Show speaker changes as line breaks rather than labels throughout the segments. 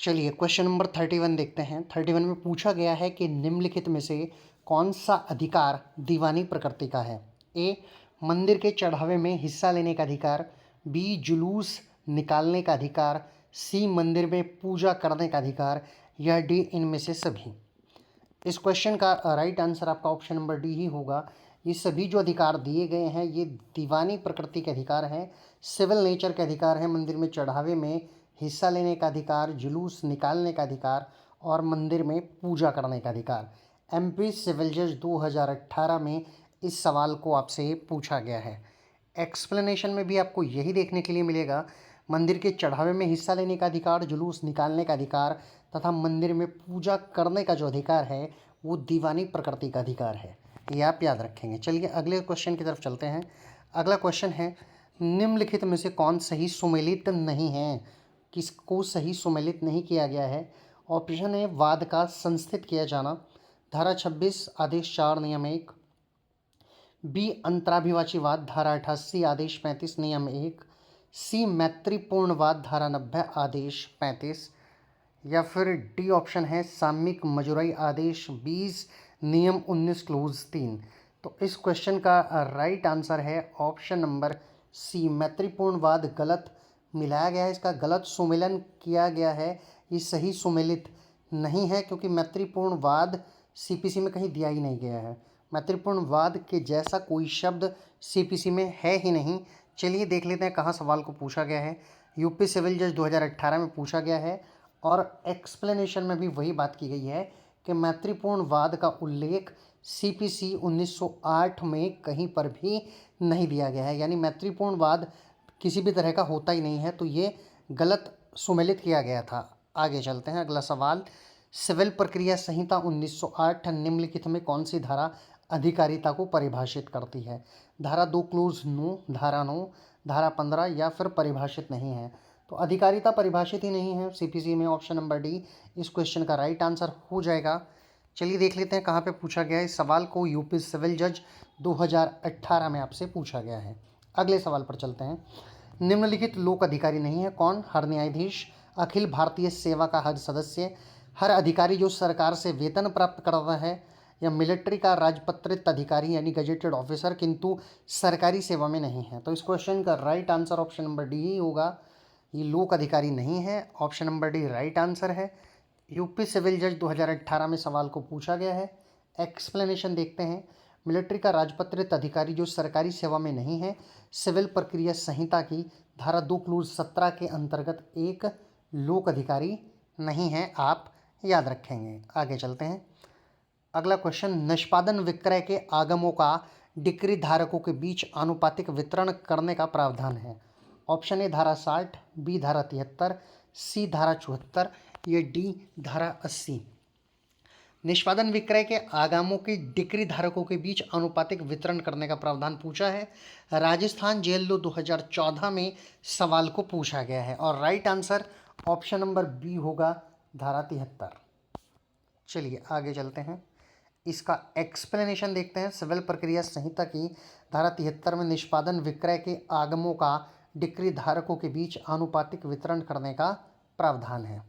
चलिए question number 31 देखते हैं। 31 में पूछा गया है कि निम्नलिखित में से कौन सा अधिकार दीवानी प्रकृति का है। ए, मंदिर के चढ़ावे में हिस्सा लेने का अधिकार। बी, जुलूस निकालने का अधिकार। सी, मंदिर में पूजा करने का अधिकार। या डी, इनमें से सभी। इस क्वेश्चन का राइट आंसर आपका ऑप्शन नंबर डी ही होगा। ये सभी जो अधिकार दिए गए हैं ये दीवानी प्रकृति के अधिकार हैं, सिविल नेचर के अधिकार हैं। मंदिर में चढ़ावे में हिस्सा लेने का अधिकार, जुलूस निकालने का अधिकार और मंदिर में पूजा करने का अधिकार। एमपी सिविल जज 2018 में इस सवाल को आपसे पूछा गया है। एक्सप्लेनेशन में भी आपको यही देखने के लिए मिलेगा। मंदिर के चढ़ावे में हिस्सा लेने का अधिकार, जुलूस निकालने का अधिकार तथा मंदिर में पूजा करने का जो अधिकार है वो दीवानी प्रकृति का अधिकार है। ये आप याद रखेंगे। चलिए अगले क्वेश्चन की तरफ चलते हैं। अगला क्वेश्चन है, निम्नलिखित में से कौन सही सुमेलित नहीं है। किसको सही सुमेलित नहीं किया गया है। ऑप्शन है वाद का संस्थित किया जाना, धारा 26 आदेश 4 नियम 1। बी, अंतराभिवाचीवाद, धारा 88 आदेश 35 नियम 1। सी, मैत्रीपूर्णवाद, धारा 90 आदेश 35। या फिर डी ऑप्शन है सामयिक मजुराई आदेश 20 नियम 19 क्लोज 3। तो इस क्वेश्चन का राइट आंसर है ऑप्शन नंबर सी, मैत्रीपूर्णवाद गलत मिलाया गया है, इसका गलत सुमेलन किया गया है। ये सही सुमेलित नहीं है क्योंकि मैत्रीपूर्णवाद सीपीसी में कहीं दिया ही नहीं गया है। मैत्रीपूर्णवाद के जैसा कोई शब्द सीपीसी में है ही नहीं। चलिए देख लेते हैं कहाँ सवाल को पूछा गया है। यूपी सिविल जज 2018 में पूछा गया है और एक्सप्लेनेशन में भी वही बात की गई है कि मैत्रीपूर्णवाद का उल्लेख सीपीसी 1908 में कहीं पर भी नहीं दिया गया है, यानी मैत्रीपूर्णवाद किसी भी तरह का होता ही नहीं है, तो ये गलत सुमेलित किया गया था। आगे चलते हैं। अगला सवाल, सिविल प्रक्रिया संहिता 1908 निम्नलिखित में कौन सी धारा अधिकारिता को परिभाषित करती है। धारा 2 क्लोज 9, धारा 9, धारा 15 या फिर परिभाषित नहीं है। तो अधिकारिता परिभाषित ही नहीं है सीपीसी में। ऑप्शन नंबर डी इस क्वेश्चन का राइट आंसर हो जाएगा। चलिए देख लेते हैं कहाँ पे पूछा गया है। इस सवाल को यूपी सिविल जज 2018 में आपसे पूछा गया है। अगले सवाल पर चलते हैं। निम्नलिखित लोक अधिकारी नहीं है कौन। हर न्यायाधीश, अखिल भारतीय सेवा का हर सदस्य, हर अधिकारी जो सरकार से वेतन प्राप्त करता है, या मिलिट्री का राजपत्रित अधिकारी यानी गजेटेड ऑफिसर किंतु सरकारी सेवा में नहीं है। तो इस क्वेश्चन का right answer option number D ही होगा। ये लोक अधिकारी नहीं है। Option number D right answer है। यूपी सिविल जज 2018 में सवाल को पूछा गया है। एक्सप्लेनेशन देखते हैं। मिलिट्री का राजपत्रित अधिकारी जो सरकारी सेवा में नहीं है, सिविल प्रक्रिया संहिता की धारा 2 क्लोज 17 के अंतर्गत एक लोक अधिकारी नहीं है, आप याद रखेंगे। आगे चलते हैं। अगला क्वेश्चन, निष्पादन विक्रय के आगमों का डिक्री धारकों के बीच आनुपातिक वितरण करने का प्रावधान है। ऑप्शन ए धारा 60, बी धारा 73, सी धारा 74 या डी धारा 80। निष्पादन विक्रय के आगमों की डिक्री धारकों के बीच आनुपातिक वितरण करने का प्रावधान पूछा है। राजस्थान जेल लो 2014 में सवाल को पूछा गया है और right answer option number B होगा, धारा 73। चलिए आगे चलते हैं। इसका एक्सप्लेनेशन देखते हैं। सिविल प्रक्रिया संहिता की धारा 73 में निष्पादन विक्रय के आगमों का डिक्री धारकों के बीच आनुपातिक वितरण करने का प्रावधान है।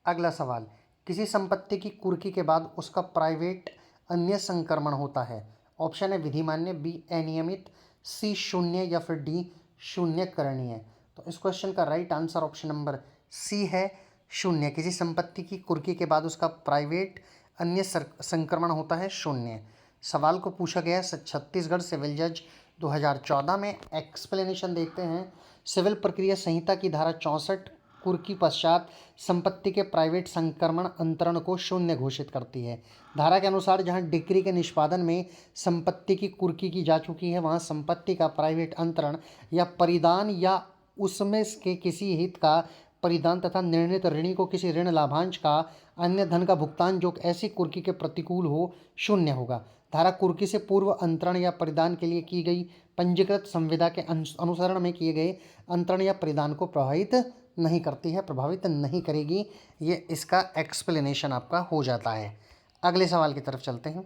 अगला सवाल, किसी संपत्ति की कुर्की के बाद उसका प्राइवेट अन्य संक्रमण होता है। ऑप्शन है विधिमान्य, बी अनियमित, सी शून्य या फिर डी शून्य करणीय। तो इस क्वेश्चन का right answer option number C है, शून्य। किसी संपत्ति की कुर्की के बाद उसका प्राइवेट अन्य संक्रमण होता है शून्य। सवाल को पूछा गया छत्तीसगढ़ सिविल जज 2014 में। एक्सप्लेनेशन देखते हैं। सिविल प्रक्रिया संहिता की धारा 64 कुर्की पश्चात संपत्ति के प्राइवेट संक्रमण अंतरण को शून्य घोषित करती है। धारा के अनुसार जहां डिक्री के निष्पादन में संपत्ति की कुर्की की जा चुकी है वहां संपत्ति का प्राइवेट अंतरण या परिदान या उसमें के किसी हित का परिदान तथा निर्णीत ऋणी को किसी ऋण लाभांश का अन्य धन का भुगतान जो ऐसी कुर्की के प्रतिकूल हो शून्य होगा। धारा कुर्की से पूर्व अंतरण या परिदान के लिए की गई पंजीकृत संविदा के अनुसरण में किए गए अंतरण या परिदान को प्रभावित नहीं करती है, प्रभावित नहीं करेगी। ये इसका एक्सप्लेनेशन आपका हो जाता है। अगले सवाल की तरफ चलते हैं।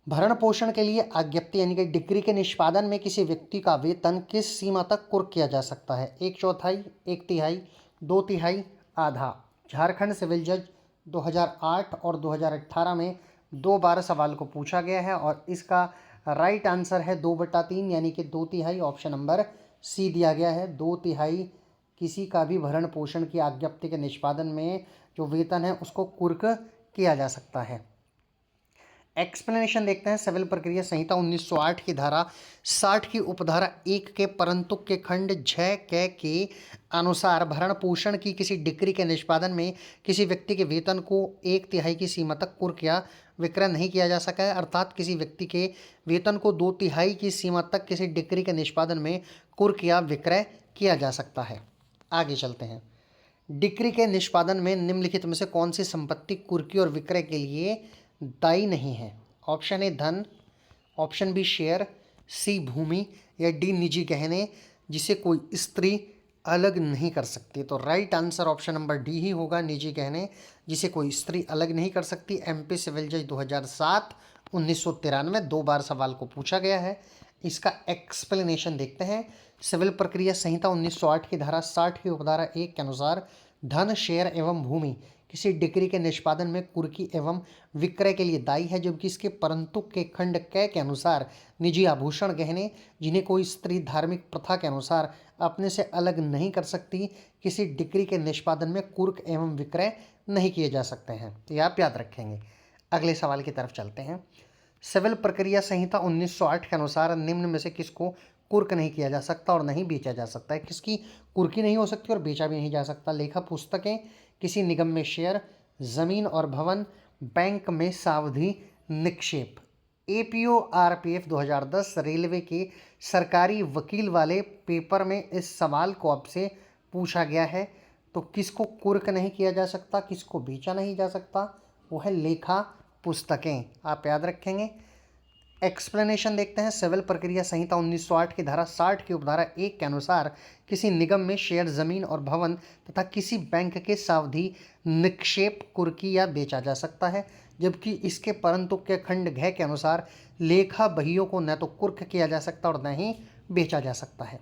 भरण पोषण के लिए आज्ञप्ति यानी कि डिक्री के निष्पादन में किसी व्यक्ति का वेतन किस सीमा तक कुर्क किया जा सकता है। 1/4, 1/3, 2/3, आधा। झारखंड सिविल जज 2008 और 2018 में 2 बार सवाल को पूछा गया है और इसका राइट आंसर है 2/3 यानी कि 2/3। ऑप्शन नंबर सी दिया गया है। 2/3 किसी का भी भरण पोषण की आज्ञप्ति के निष्पादन में जो वेतन है उसको कुर्क किया जा सकता है। एक्सप्लेनेशन देखते हैं। सिविल प्रक्रिया संहिता 1908 की धारा 60 की उपधारा 1 के परंतुक के खंड 6 के अनुसार भरण पोषण की किसी डिक्री के निष्पादन में किसी व्यक्ति के वेतन को 1/3 की सीमा तक कुर्क या विक्रय नहीं किया जा सका है। अर्थात किसी व्यक्ति के वेतन को 2/3 की सीमा तक किसी डिक्री के निष्पादन में कुर्क या विक्रय किया जा सकता है। आगे चलते हैं। डिक्री के निष्पादन में निम्नलिखित में से कौन सी संपत्ति कुर्की और विक्रय के लिए दायी नहीं है? ऑप्शन ए धन, ऑप्शन बी शेयर, सी भूमि या डी निजी गहने जिसे कोई स्त्री अलग नहीं कर सकती। तो right answer option number D ही होगा, निजी गहने जिसे कोई स्त्री अलग नहीं कर सकती। एमपी सिविल जज 2007 1993 2 बार सवाल को पूछा गया है। इसका एक्सप्लेनेशन देखते हैं। सिविल प्रक्रिया संहिता 1908 की धारा 60 की उपधारा 1 के अनुसार धन, शेयर एवं भूमि किसी डिक्री के निष्पादन में कुर्की एवं विक्रय के लिए दायी है, जबकि इसके परंतुक के खंड क के अनुसार निजी आभूषण गहने जिन्हें कोई स्त्री धार्मिक प्रथा के अनुसार अपने से अलग नहीं कर सकती किसी डिक्री के निष्पादन में कुर्क एवं विक्रय नहीं किए जा सकते हैं। तो ये आप याद रखेंगे। अगले सवाल की तरफ चलते हैं। सिविल प्रक्रिया संहिता 1908 के अनुसार निम्न में से किसको कुर्क नहीं किया जा सकता और नहीं बेचा जा सकता है? किसकी कुर्की नहीं हो सकती और बेचा भी नहीं जा सकता? लेखा पुस्तकें, किसी निगम में शेयर, जमीन और भवन, बैंक में सावधि निक्षेप। एपीओ आरपीएफ 2010 रेलवे के सरकारी वकील वाले पेपर में इस सवाल को आपसे पूछा गया है। तो किसको कुर्क नहीं किया जा सकता, किसको बेचा नहीं जा सकता? वो है लेखा पुस्तकें। आप याद रखेंगे। एक्सप्लेनेशन देखते हैं। सिविल प्रक्रिया संहिता 1908 की धारा 60 की उपधारा 1 के अनुसार किसी निगम में शेयर, जमीन और भवन तथा किसी बैंक के सावधि निक्षेप कुर्की या बेचा जा सकता है, जबकि इसके परंतुक के खंड घ के अनुसार लेखा बहियों को न तो कुर्क किया जा सकता और न ही बेचा जा सकता है।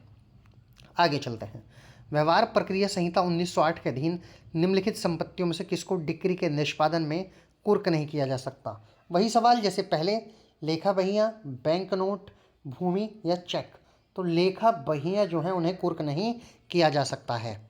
आगे चलते हैं। व्यवहार प्रक्रिया संहिता 1908 के अधीन निम्नलिखित संपत्तियों में से किसको डिक्री के निष्पादन में कुर्क नहीं किया जा सकता? वही सवाल जैसे पहले, लेखा बहियाँ, बैंक नोट, भूमि या चेक। तो लेखा बहियाँ जो हैं उन्हें कुर्क नहीं किया जा सकता है।